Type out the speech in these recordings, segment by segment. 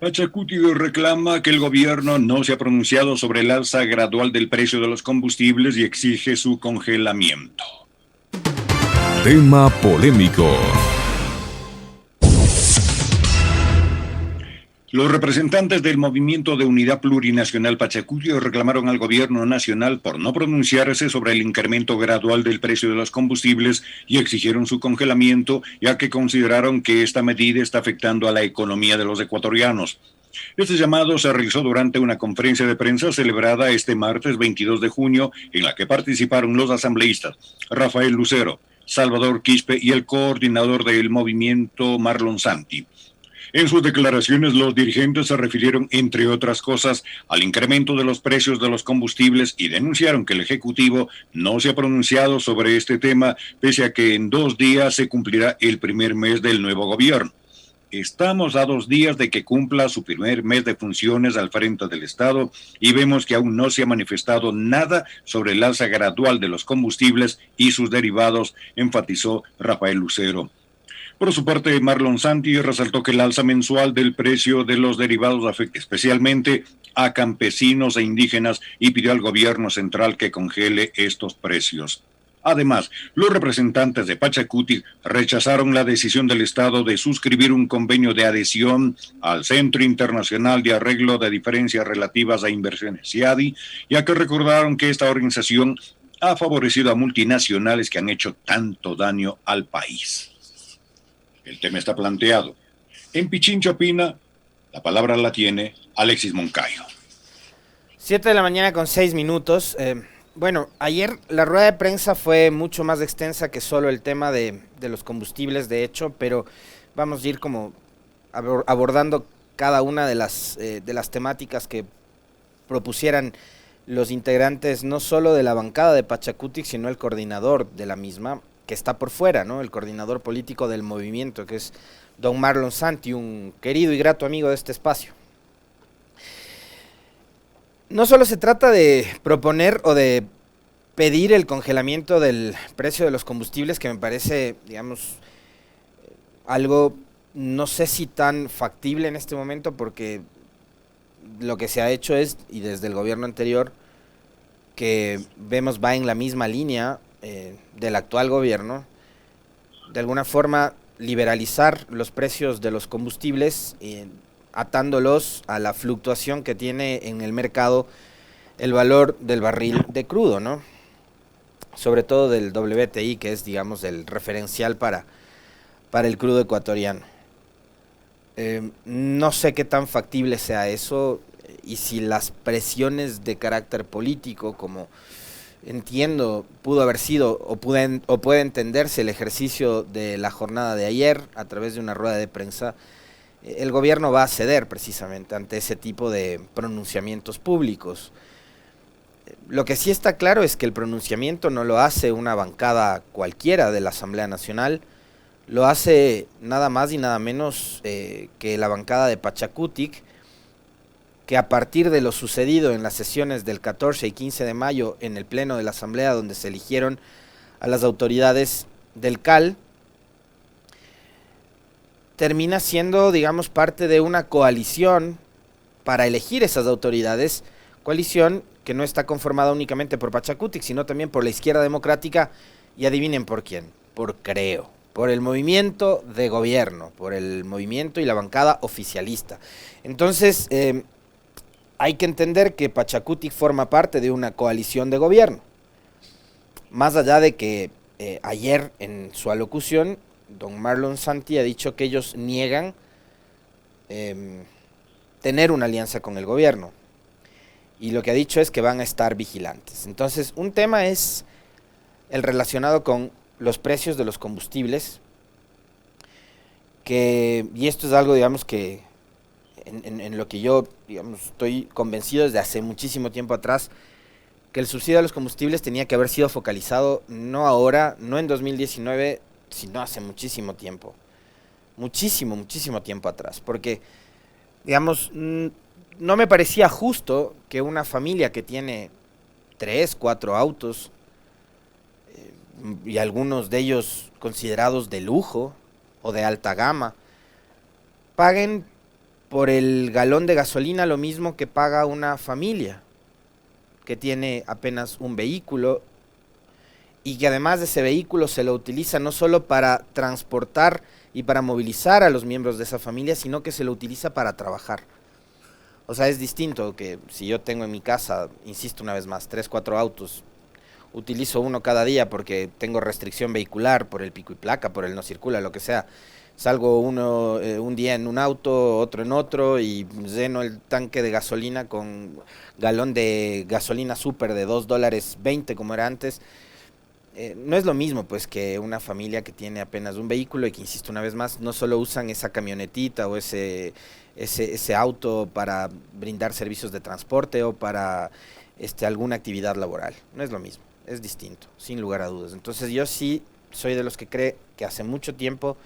Pachacuti reclama que el gobierno no se ha pronunciado sobre el alza gradual del precio de los combustibles y exige su congelamiento. Tema polémico. Los representantes del Movimiento de Unidad Plurinacional Pachacuti reclamaron al gobierno nacional por no pronunciarse sobre el incremento gradual del precio de los combustibles y exigieron su congelamiento, ya que consideraron que esta medida está afectando a la economía de los ecuatorianos. Este llamado se realizó durante una conferencia de prensa celebrada este martes 22 de junio, en la que participaron los asambleístas Rafael Lucero, Salvador Quispe y el coordinador del movimiento Marlon Santi. En sus declaraciones, los dirigentes se refirieron, entre otras cosas, al incremento de los precios de los combustibles y denunciaron que el Ejecutivo no se ha pronunciado sobre este tema, pese a que en 2 días se cumplirá el primer mes del nuevo gobierno. Estamos a 2 días de que cumpla su primer mes de funciones al frente del Estado y vemos que aún no se ha manifestado nada sobre el alza gradual de los combustibles y sus derivados, enfatizó Rafael Lucero. Por su parte, Marlon Santi resaltó que el alza mensual del precio de los derivados afecta especialmente a campesinos e indígenas y pidió al gobierno central que congele estos precios. Además, los representantes de Pachacuti rechazaron la decisión del Estado de suscribir un convenio de adhesión al Centro Internacional de Arreglo de Diferencias Relativas a Inversiones, CIADI, ya que recordaron que esta organización ha favorecido a multinacionales que han hecho tanto daño al país. El tema está planteado. En Pichincha Opina, la palabra la tiene Alexis Moncayo. 7 de la mañana con 6 minutos. Bueno, ayer la rueda de prensa fue mucho más extensa que solo el tema de los combustibles, de hecho, pero vamos a ir como abordando cada una de las temáticas que propusieran los integrantes, no solo de la bancada de Pachacutic, sino el coordinador de la misma, que está por fuera, ¿no? El coordinador político del movimiento, que es don Marlon Santi, un querido y grato amigo de este espacio. No solo se trata de proponer o de pedir el congelamiento del precio de los combustibles, que me parece, digamos, algo, no sé si tan factible en este momento, porque lo que se ha hecho es, y desde el gobierno anterior, que vemos va en la misma línea del actual gobierno, de alguna forma liberalizar los precios de los combustibles, atándolos a la fluctuación que tiene en el mercado el valor del barril de crudo, ¿no? Sobre todo del WTI, que es, digamos, el referencial para el crudo ecuatoriano. No sé qué tan factible sea eso y si las presiones de carácter político, como entiendo pudo haber sido o puede entenderse el ejercicio de la jornada de ayer a través de una rueda de prensa, el gobierno va a ceder precisamente ante ese tipo de pronunciamientos públicos. Lo que sí está claro es que el pronunciamiento no lo hace una bancada cualquiera de la Asamblea Nacional, lo hace nada más y nada menos que la bancada de Pachacutic, que a partir de lo sucedido en las sesiones del 14 y 15 de mayo en el pleno de la Asamblea, donde se eligieron a las autoridades del CAL, termina siendo, digamos, parte de una coalición para elegir esas autoridades, coalición que no está conformada únicamente por Pachacutic, sino también por la izquierda democrática, y adivinen por quién, por Creo, por el movimiento de gobierno, por el movimiento y la bancada oficialista. Entonces, hay que entender que Pachacutic forma parte de una coalición de gobierno. Más allá de que ayer en su alocución, don Marlon Santi ha dicho que ellos niegan tener una alianza con el gobierno. Y lo que ha dicho es que van a estar vigilantes. Entonces, un tema es el relacionado con los precios de los combustibles, y esto es algo, digamos, que en lo que yo, digamos, estoy convencido desde hace muchísimo tiempo atrás, que el subsidio a los combustibles tenía que haber sido focalizado no ahora, no en 2019, sino hace muchísimo tiempo. Muchísimo tiempo atrás. Porque, digamos, no me parecía justo que una familia que tiene 3, 4 autos, y algunos de ellos considerados de lujo o de alta gama, paguen por el galón de gasolina lo mismo que paga una familia que tiene apenas un vehículo y que además de ese vehículo se lo utiliza no solo para transportar y para movilizar a los miembros de esa familia, sino que se lo utiliza para trabajar. O sea, es distinto que si yo tengo en mi casa, insisto una vez más, 3, 4 autos, utilizo uno cada día porque tengo restricción vehicular, por el pico y placa, por el no circula, lo que sea. Salgo un día en un auto, otro en otro y lleno el tanque de gasolina con galón de gasolina súper de $2.20 como era antes. No es lo mismo pues que una familia que tiene apenas un vehículo y que, insisto una vez más, no solo usan esa camionetita o ese auto para brindar servicios de transporte o para alguna actividad laboral. No es lo mismo, es distinto, sin lugar a dudas. Entonces yo sí soy de los que cree que hace mucho tiempo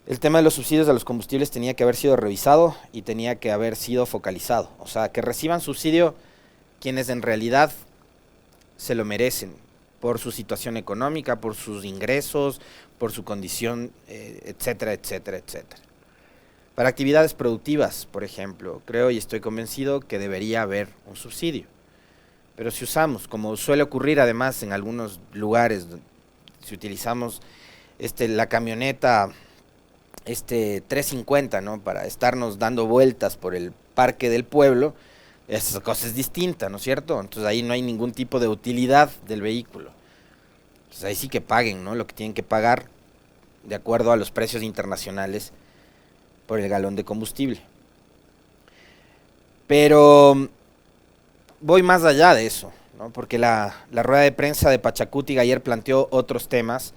el tema de los subsidios a los combustibles tenía que haber sido revisado y tenía que haber sido focalizado. O sea, que reciban subsidio quienes en realidad se lo merecen por su situación económica, por sus ingresos, por su condición, etcétera, etcétera, etcétera. Para actividades productivas, por ejemplo, creo y estoy convencido que debería haber un subsidio. Pero si usamos, como suele ocurrir además en algunos lugares, si utilizamos la camioneta 350, ¿no?, para estarnos dando vueltas por el parque del pueblo, esa cosa es distinta, ¿no es cierto? Entonces ahí no hay ningún tipo de utilidad del vehículo. Entonces ahí sí que paguen, ¿no?, lo que tienen que pagar de acuerdo a los precios internacionales por el galón de combustible. Pero voy más allá de eso, ¿no?, porque la rueda de prensa de Pachacuti ayer planteó otros temas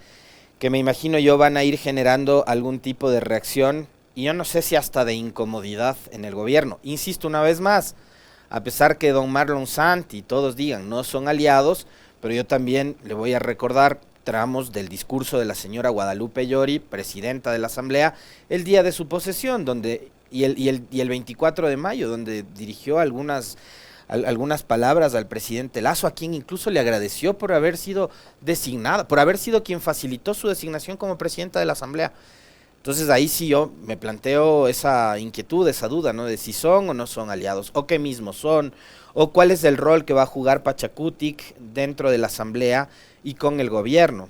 que me imagino yo van a ir generando algún tipo de reacción, y yo no sé si hasta de incomodidad en el gobierno. Insisto una vez más, a pesar que don Marlon Santi y todos digan no son aliados, pero yo también le voy a recordar tramos del discurso de la señora Guadalupe Llori, presidenta de la Asamblea, el día de su posesión, y el 24 de mayo, donde dirigió algunas palabras al presidente Lasso, a quien incluso le agradeció por haber sido designada, por haber sido quien facilitó su designación como presidenta de la Asamblea. Entonces ahí sí yo me planteo esa inquietud, esa duda, ¿no?, de si son o no son aliados, o qué mismo son, o cuál es el rol que va a jugar Pachacuti dentro de la Asamblea y con el gobierno.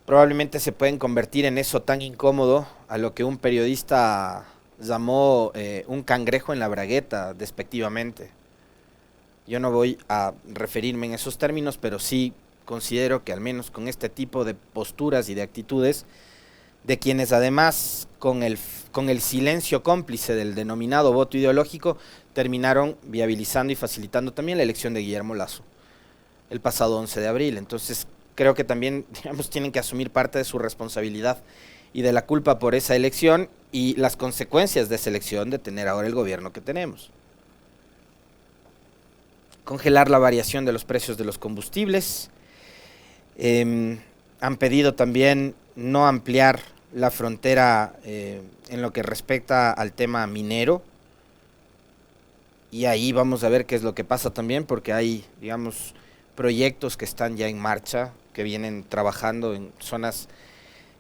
Probablemente se pueden convertir en eso tan incómodo a lo que un periodista llamó un cangrejo en la bragueta, despectivamente. Yo no voy a referirme en esos términos, pero sí considero que al menos con este tipo de posturas y de actitudes, de quienes además con el silencio cómplice del denominado voto ideológico, terminaron viabilizando y facilitando también la elección de Guillermo Lasso el pasado 11 de abril. Entonces creo que también, digamos, tienen que asumir parte de su responsabilidad y de la culpa por esa elección y las consecuencias de esa elección de tener ahora el gobierno que tenemos. Congelar la variación de los precios de los combustibles. Han pedido también no ampliar la frontera en lo que respecta al tema minero. Y ahí vamos a ver qué es lo que pasa también, porque hay, digamos, proyectos que están ya en marcha, que vienen trabajando en zonas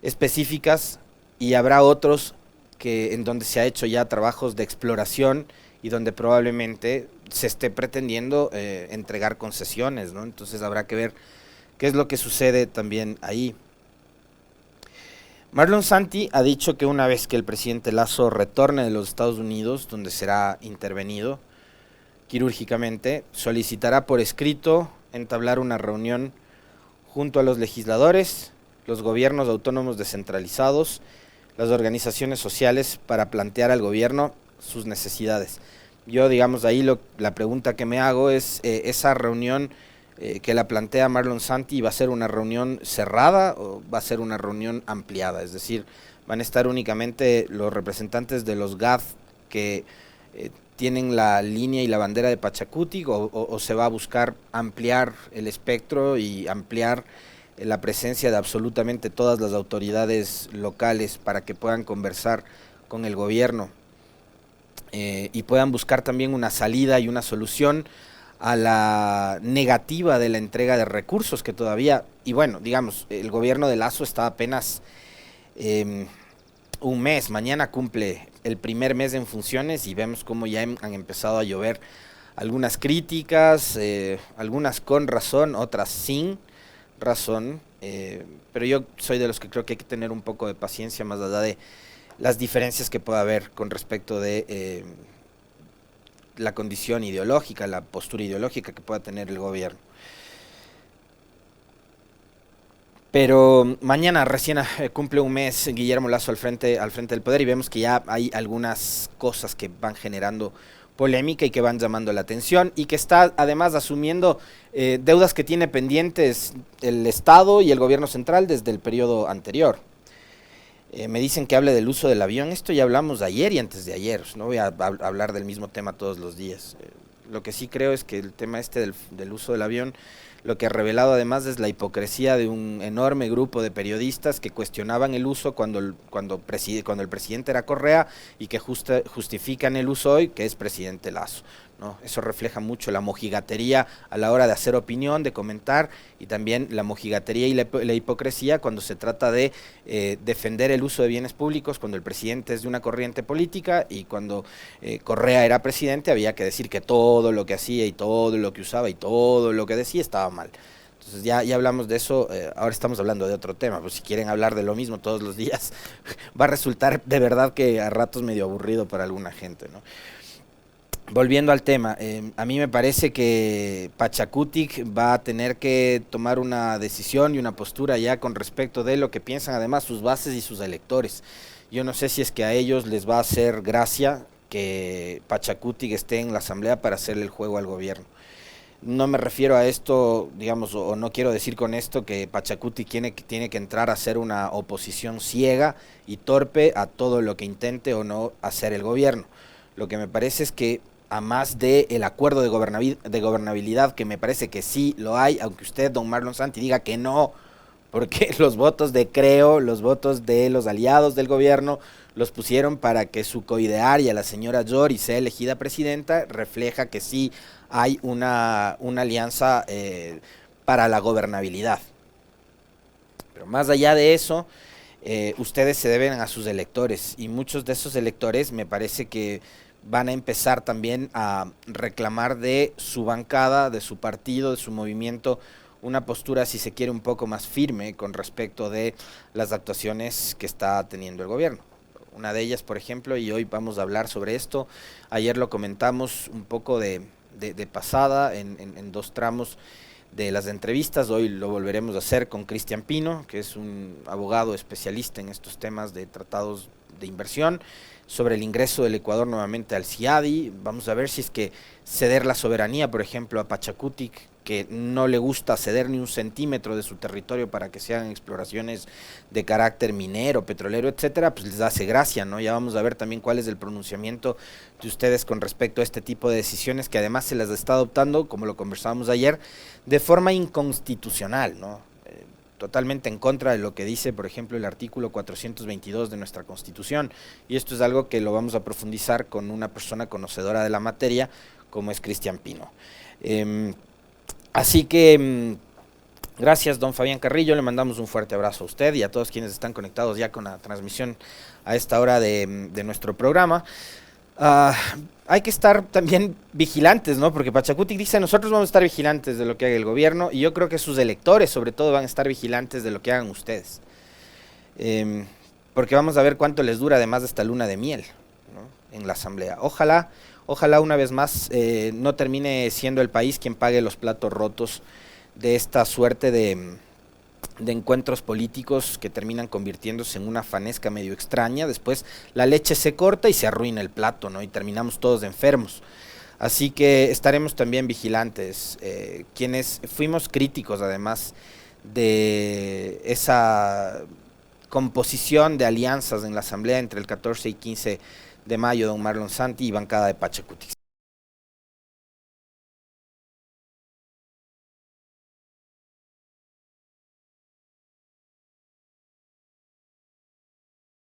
específicas, y habrá otros en donde se ha hecho ya trabajos de exploración y donde probablemente se esté pretendiendo entregar concesiones, ¿no? Entonces habrá que ver qué es lo que sucede también ahí. Marlon Santi ha dicho que una vez que el presidente Lasso retorne de los Estados Unidos, donde será intervenido quirúrgicamente, solicitará por escrito entablar una reunión junto a los legisladores, los gobiernos autónomos descentralizados, las organizaciones sociales, para plantear al gobierno sus necesidades. Yo, digamos, ahí la pregunta que me hago es, ¿esa reunión que la plantea Marlon Santi va a ser una reunión cerrada o va a ser una reunión ampliada? Es decir, ¿van a estar únicamente los representantes de los GAD que tienen la línea y la bandera de Pachacuti, o se va a buscar ampliar el espectro y ampliar la presencia de absolutamente todas las autoridades locales para que puedan conversar con el gobierno y puedan buscar también una salida y una solución a la negativa de la entrega de recursos que todavía, y bueno, digamos, el gobierno de Lasso está apenas eh, un mes. Mañana cumple el primer mes en funciones y vemos cómo ya han empezado a llover algunas críticas, algunas con razón, otras sin razón, pero yo soy de los que creo que hay que tener un poco de paciencia más allá de las diferencias que pueda haber con respecto de la condición ideológica, la postura ideológica que pueda tener el gobierno. Pero mañana recién cumple un mes Guillermo Lasso al frente del poder y vemos que ya hay algunas cosas que van generando polémica y que van llamando la atención y que está además asumiendo deudas que tiene pendientes el Estado y el gobierno central desde el periodo anterior. Me dicen que hable del uso del avión, esto ya hablamos ayer y antes de ayer, no voy a hablar del mismo tema todos los días. Lo que sí creo es que el tema este del uso del avión, lo que ha revelado además es la hipocresía de un enorme grupo de periodistas que cuestionaban el uso cuando el presidente era Correa y que justifican el uso hoy, que es presidente Lasso, ¿no? Eso refleja mucho la mojigatería a la hora de hacer opinión, de comentar, y también la mojigatería y la hipocresía cuando se trata de defender el uso de bienes públicos, cuando el presidente es de una corriente política y cuando Correa era presidente había que decir que todo lo que hacía y todo lo que usaba y todo lo que decía estaba mal. Entonces ya hablamos de eso, ahora estamos hablando de otro tema, pues si quieren hablar de lo mismo todos los días va a resultar de verdad que a ratos medio aburrido para alguna gente, ¿no? Volviendo al tema, a mí me parece que Pachacutic va a tener que tomar una decisión y una postura ya con respecto de lo que piensan además sus bases y sus electores. Yo no sé si es que a ellos les va a hacer gracia que Pachacutic esté en la asamblea para hacerle el juego al gobierno. No me refiero a esto, digamos, o no quiero decir con esto que Pachacutic tiene que entrar a hacer una oposición ciega y torpe a todo lo que intente o no hacer el gobierno. Lo que me parece es que a más del acuerdo de gobernabilidad, que me parece que sí lo hay, aunque usted, don Marlon Santi, diga que no, porque los votos de Creo, los votos de los aliados del gobierno, los pusieron para que su coidearia, la señora Yori, sea elegida presidenta, refleja que sí hay una alianza para la gobernabilidad. Pero más allá de eso, ustedes se deben a sus electores, y muchos de esos electores me parece que van a empezar también a reclamar de su bancada, de su partido, de su movimiento, una postura, si se quiere, un poco más firme con respecto de las actuaciones que está teniendo el gobierno. Una de ellas, por ejemplo, y hoy vamos a hablar sobre esto, ayer lo comentamos un poco de pasada en dos tramos de las entrevistas, hoy lo volveremos a hacer con Cristian Pino, que es un abogado especialista en estos temas de tratados de inversión, sobre el ingreso del Ecuador nuevamente al CIADI. Vamos a ver si es que ceder la soberanía, por ejemplo, a Pachacutic, que no le gusta ceder ni un centímetro de su territorio para que se hagan exploraciones de carácter minero, petrolero, etcétera, pues les hace gracia, ¿no? Ya vamos a ver también cuál es el pronunciamiento de ustedes con respecto a este tipo de decisiones que además se las está adoptando, como lo conversábamos ayer, de forma inconstitucional, ¿no? Totalmente en contra de lo que dice, por ejemplo, el artículo 422 de nuestra Constitución, y esto es algo que lo vamos a profundizar con una persona conocedora de la materia, como es Cristian Pino. Así que, gracias, don Fabián Carrillo, le mandamos un fuerte abrazo a usted y a todos quienes están conectados ya con la transmisión a esta hora de nuestro programa. Hay que estar también vigilantes, ¿no? Porque Pachacutic dice, nosotros vamos a estar vigilantes de lo que haga el gobierno, y yo creo que sus electores sobre todo van a estar vigilantes de lo que hagan ustedes. Porque vamos a ver cuánto les dura además de esta luna de miel, ¿no?, en la asamblea. Ojalá una vez más no termine siendo el país quien pague los platos rotos de esta suerte de encuentros políticos que terminan convirtiéndose en una fanesca medio extraña. Después la leche se corta y se arruina el plato, ¿no? Y terminamos todos enfermos. Así que estaremos también vigilantes, quienes fuimos críticos además de esa composición de alianzas en la asamblea entre el 14 y 15 de mayo, don Marlon Santi y bancada de Pachacutic.